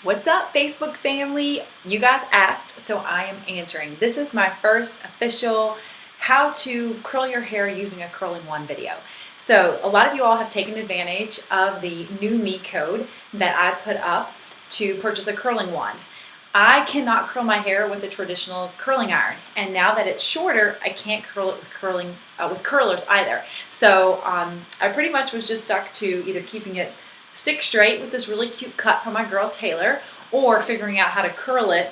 What's up, Facebook family? You guys asked, so I am answering. This is my first official how to curl your hair using a curling wand video. So a lot of you all have taken advantage of the NuMe code that I put up to purchase a curling wand. I cannot curl my hair with a traditional curling iron, and now that it's shorter, I can't curl it with curlers either. So I pretty much was just stuck to either keeping it stick straight with this really cute cut from my girl Taylor, or figuring out how to curl it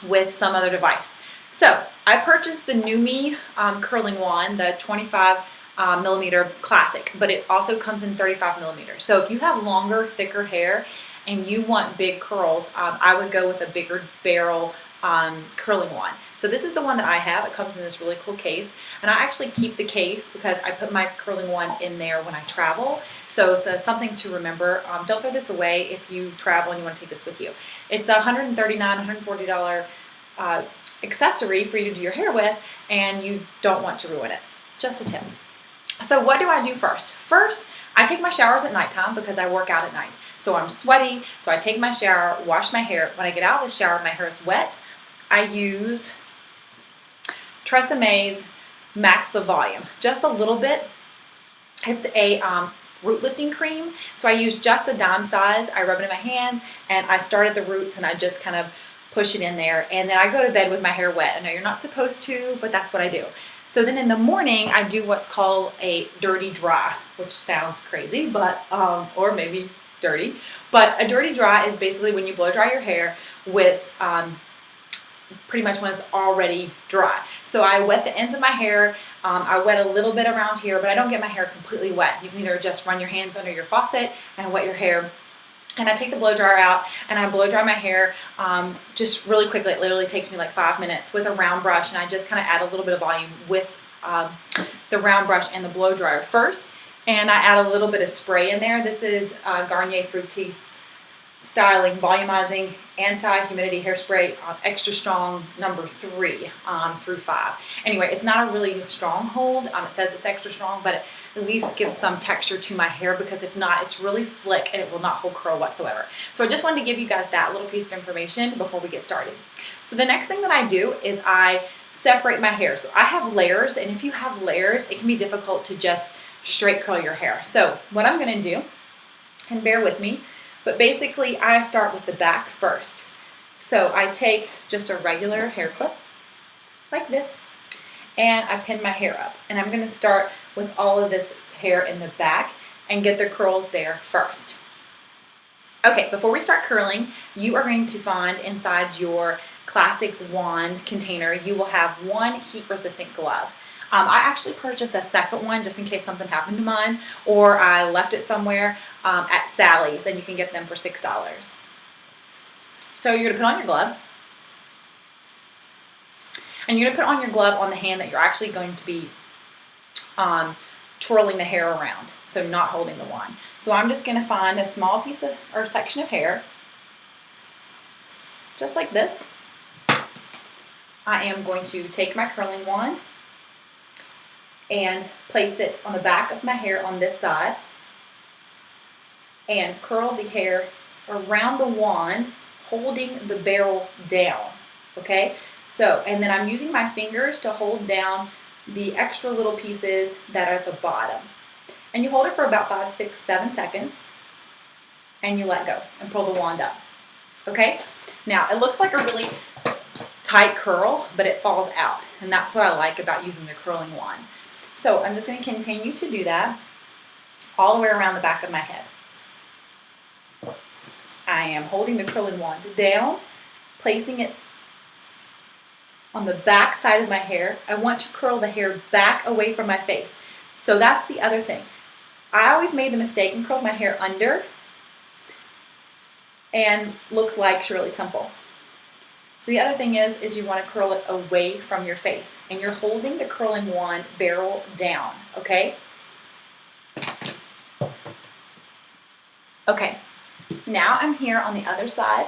with some other device. So I purchased the NuMe curling wand, the 25 millimeter classic, but it also comes in 35 millimeters. So if you have longer, thicker hair and you want big curls, I would go with a bigger barrel curling wand. So this is the one that I have. It comes in this really cool case, and I actually keep the case because I put my curling wand in there when I travel. So it's something to remember. Don't throw this away if you travel and you want to take this with you. It's a $139, $140 accessory for you to do your hair with, and you don't want to ruin it. Just a tip. So what do I do first? First, I take my showers at nighttime because I work out at night. So I'm sweaty, so I take my shower, wash my hair. When I get out of the shower, my hair is wet. I use Treseme's Max the Volume, just a little bit. It's a root lifting cream, so I use just a dime size. I rub it in my hands, and I start at the roots, and I just kind of push it in there, and then I go to bed with my hair wet. I know you're not supposed to, but that's what I do. So then in the morning, I do what's called a dirty dry, which sounds crazy, but or maybe dirty. But a dirty dry is basically when you blow dry your hair with pretty much when it's already dry. So I wet the ends of my hair. I wet a little bit around here, but I don't get my hair completely wet. You can either just run your hands under your faucet and wet your hair. And I take the blow dryer out and I blow dry my hair just really quickly. It literally takes me like 5 minutes with a round brush, and I just kind of add a little bit of volume with the round brush and the blow dryer first. And I add a little bit of spray in there. This is Garnier Fructis Styling Volumizing Anti-Humidity Hairspray, extra strong, number 3 through 5. Anyway, it's not a really strong hold. It says it's extra strong, but it at least gives some texture to my hair, because if not, it's really slick and it will not hold curl whatsoever. So I just wanted to give you guys that little piece of information before we get started. So the next thing that I do is I separate my hair. So I have layers, and if you have layers, it can be difficult to just straight curl your hair. So what I'm going to do, and bear with me, but basically I start with the back first. So I take just a regular hair clip like this, and I pin my hair up, and I'm going to start with all of this hair in the back and get the curls there first. Okay, before we start curling, you are going to find inside your classic wand container, you will have one heat resistant glove. I actually purchased a second one just in case something happened to mine, or I left it somewhere at Sally's, and you can get them for $6. So you're going to put on your glove, and you're going to put on your glove on the hand that you're actually going to be twirling the hair around, so not holding the wand. So I'm just going to find a small piece of, or section of hair, just like this. I am going to take my curling wand and place it on the back of my hair on this side and curl the hair around the wand, holding the barrel down, okay? So, and then I'm using my fingers to hold down the extra little pieces that are at the bottom. And you hold it for about 5, 6, 7 seconds, and you let go and pull the wand up, okay? Now, it looks like a really tight curl, but it falls out, and that's what I like about using the curling wand. So I'm just going to continue to do that all the way around the back of my head. I am holding the curling wand down, placing it on the back side of my hair. I want to curl the hair back away from my face. So that's the other thing. I always made the mistake and curled my hair under and looked like Shirley Temple. So the other thing is you want to curl it away from your face, and you're holding the curling wand barrel down, okay? Okay, now I'm here on the other side,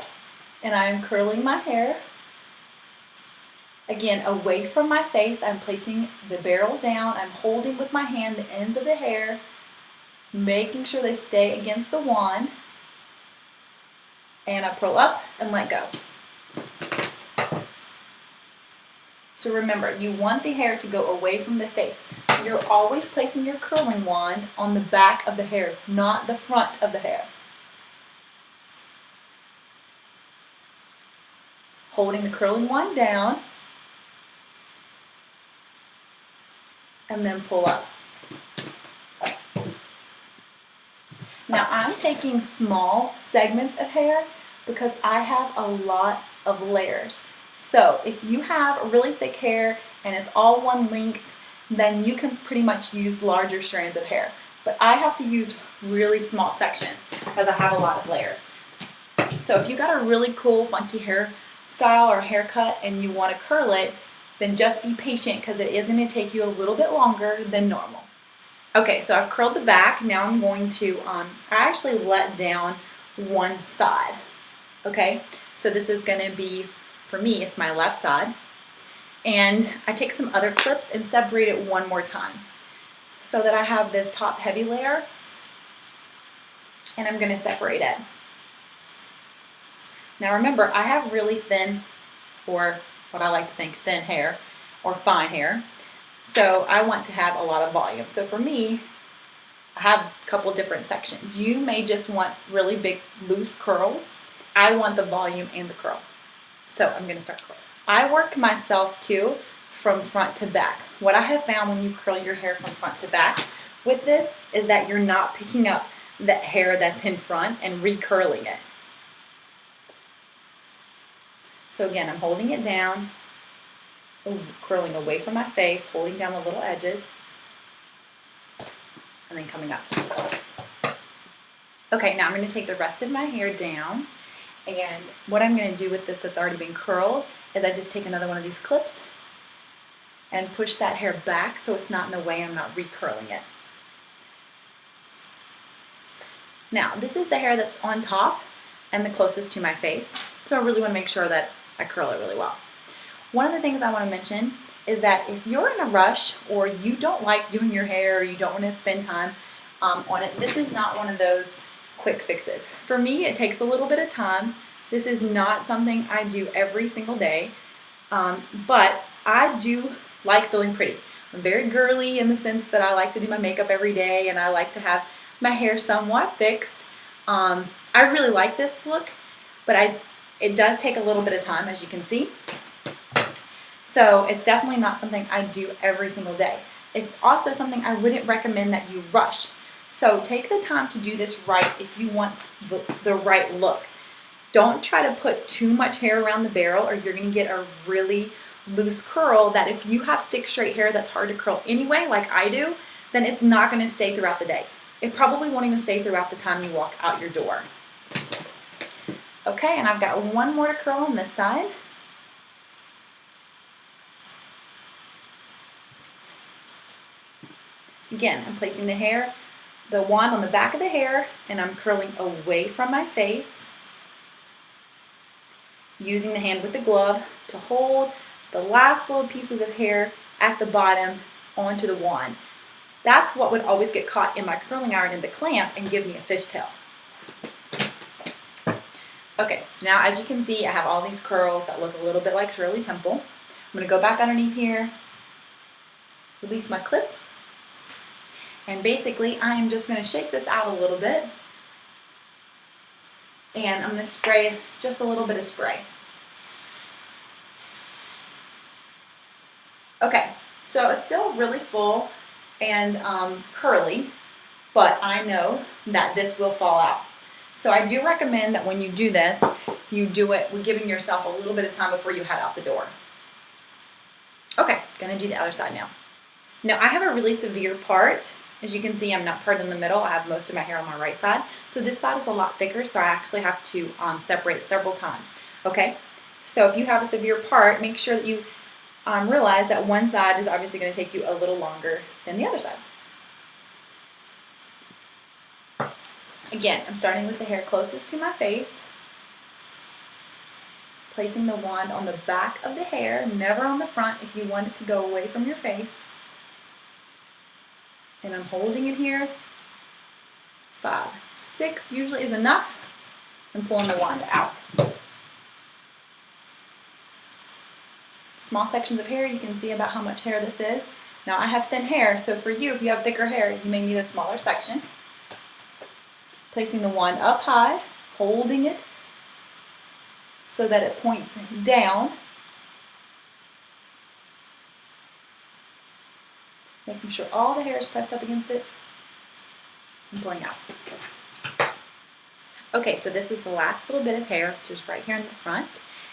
and I'm curling my hair. Again, away from my face, I'm placing the barrel down. I'm holding with my hand the ends of the hair, making sure they stay against the wand. and I curl up and let go. So remember, you want the hair to go away from the face. So you're always placing your curling wand on the back of the hair, not the front of the hair. Holding the curling wand down, and then pull up. Now I'm taking small segments of hair because I have a lot of layers. So if you have really thick hair and it's all one length, then you can pretty much use larger strands of hair. But I have to use really small sections because I have a lot of layers. So if you got a really cool funky hairstyle or haircut and you want to curl it, then just be patient because it is going to take you a little bit longer than normal. Okay, so I've curled the back. Now I'm going to, I actually let down one side. Okay, so this is going to be, for me, it's my left side. And I take some other clips and separate it one more time so that I have this top heavy layer, and I'm going to separate it. Now remember, I have really thin, or what I like to think thin hair, or fine hair. So I want to have a lot of volume. So for me, I have a couple different sections. You may just want really big loose curls. I want the volume and the curl. So I'm going to start curling. I work myself too from front to back. What I have found when you curl your hair from front to back with this is that you're not picking up the hair that's in front and recurling it. So again, I'm holding it down, curling away from my face, holding down the little edges, and then coming up. Okay, now I'm going to take the rest of my hair down, and what I'm going to do with this that's already been curled is I just take another one of these clips and push that hair back so it's not in the way and I'm not recurling it. Now, this is the hair that's on top and the closest to my face, so I really want to make sure that I curl it really well. One of the things I want to mention is that if you're in a rush or you don't like doing your hair or you don't want to spend time on it, this is not one of those quick fixes. For me, it takes a little bit of time. This is not something I do every single day, but I do like feeling pretty. I'm very girly in the sense that I like to do my makeup every day and I like to have my hair somewhat fixed. I really like this look, but it does take a little bit of time, as you can see. So it's definitely not something I do every single day. It's also something I wouldn't recommend that you rush. So take the time to do this right if you want the right look. Don't try to put too much hair around the barrel or you're going to get a really loose curl that if you have stick straight hair that's hard to curl anyway, like I do, then it's not going to stay throughout the day. It probably won't even stay throughout the time you walk out your door. Okay, and I've got one more to curl on this side. Again, I'm placing the wand on the back of the hair, and I'm curling away from my face, using the hand with the glove to hold the last little pieces of hair at the bottom onto the wand. That's what would always get caught in my curling iron in the clamp and give me a fishtail. Okay, so now as you can see, I have all these curls that look a little bit like Shirley Temple. I'm going to go back underneath here, release my clip, and basically I am just going to shake this out a little bit, and I'm going to spray just a little bit of spray. Okay, so it's still really full and curly, but I know that this will fall out. So I do recommend that when you do this, you do it with giving yourself a little bit of time before you head out the door. Okay, gonna do the other side now. Now I have a really severe part. As you can see, I'm not part in the middle. I have most of my hair on my right side. So this side is a lot thicker, so I actually have to separate it several times. Okay, so if you have a severe part, make sure that you realize that one side is obviously going to take you a little longer than the other side. Again, I'm starting with the hair closest to my face, placing the wand on the back of the hair, never on the front if you want it to go away from your face. And I'm holding it here. 5, 6 usually is enough. and pulling the wand out. Small sections of hair, you can see about how much hair this is. Now I have thin hair, so for you, if you have thicker hair, you may need a smaller section. Placing the wand up high, holding it so that it points down. Making sure all the hair is pressed up against it and pulling out. Okay, so this is the last little bit of hair, just right here in the front.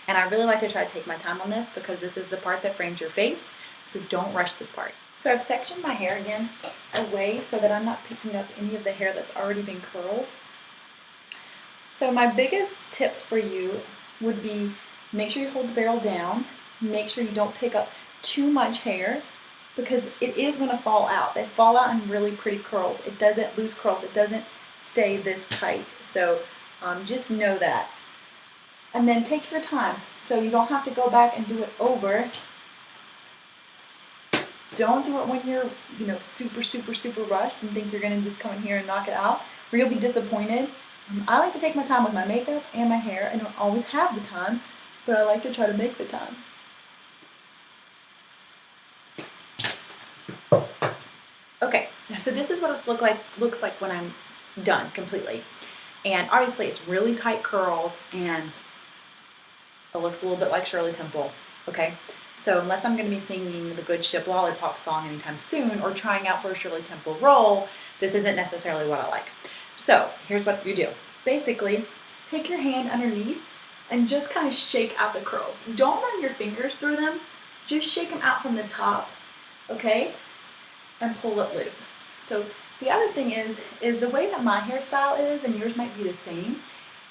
And I really like to try to take my time on this because this is the part that frames your face, so don't rush this part. So I've sectioned my hair again away so that I'm not picking up any of the hair that's already been curled. So my biggest tips for you would be make sure you hold the barrel down, make sure you don't pick up too much hair because it is going to fall out. They fall out in really pretty curls. It doesn't loose curls. It doesn't stay this tight. So just know that. And then take your time so you don't have to go back and do it over. Don't do it when you're, super rushed and think you're going to just come in here and knock it out, or you'll be disappointed. I like to take my time with my makeup and my hair. I don't always have the time, but I like to try to make the time. Okay, so this is what it looks like when I'm done completely. And obviously it's really tight curls and it looks a little bit like Shirley Temple, okay? So unless I'm going to be singing the Good Ship Lollipop song anytime soon or trying out for a Shirley Temple role, this isn't necessarily what I like. So here's what you do. Basically, take your hand underneath and just kind of shake out the curls. Don't run your fingers through them. Just shake them out from the top, okay? And pull it loose. So the other thing is the way that my hairstyle is, and yours might be the same,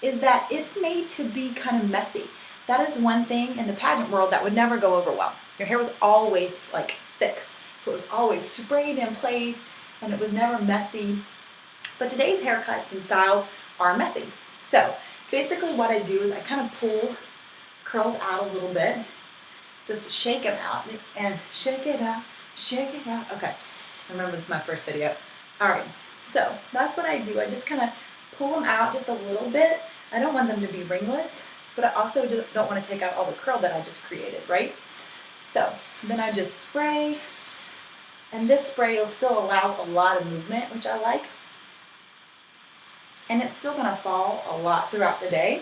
is that it's made to be kind of messy. That is one thing in the pageant world that would never go over well. Your hair was always like fixed. So it was always sprayed in place and it was never messy. But today's haircuts and styles are messy. So basically what I do is I kind of pull curls out a little bit, just shake them out and shake it out, shake it out. Okay, I remember this is my first video. All right, so that's what I do. I just kind of pull them out just a little bit. I don't want them to be ringlets, but I also just don't want to take out all the curl that I just created, right? So then I just spray, and this spray still allows a lot of movement, which I like. And it's still going to fall a lot throughout the day.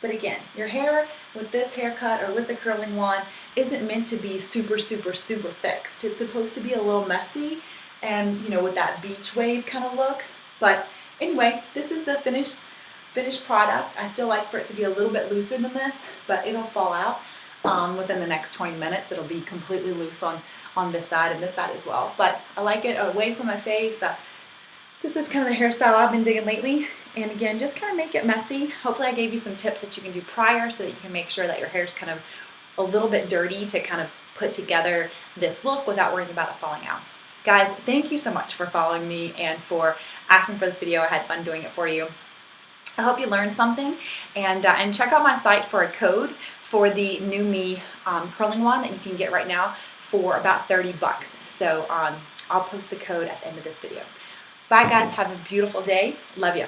But again, your hair with this haircut or with the curling wand isn't meant to be super, super, super fixed. It's supposed to be a little messy and, with that beach wave kind of look. But anyway, this is the finished product. I still like for it to be a little bit looser than this, but it'll fall out within the next 20 minutes. It'll be completely loose on this side and this side as well. But I like it away from my face. This is kind of the hairstyle I've been digging lately. And again, just kind of make it messy. Hopefully I gave you some tips that you can do prior so that you can make sure that your hair's kind of a little bit dirty to kind of put together this look without worrying about it falling out. Guys, thank you so much for following me and for asking for this video. I had fun doing it for you. I hope you learned something, and check out my site for a code for the NuMe curling wand that you can get right now for about 30 bucks. So I'll post the code at the end of this video. Bye guys, have a beautiful day. Love you.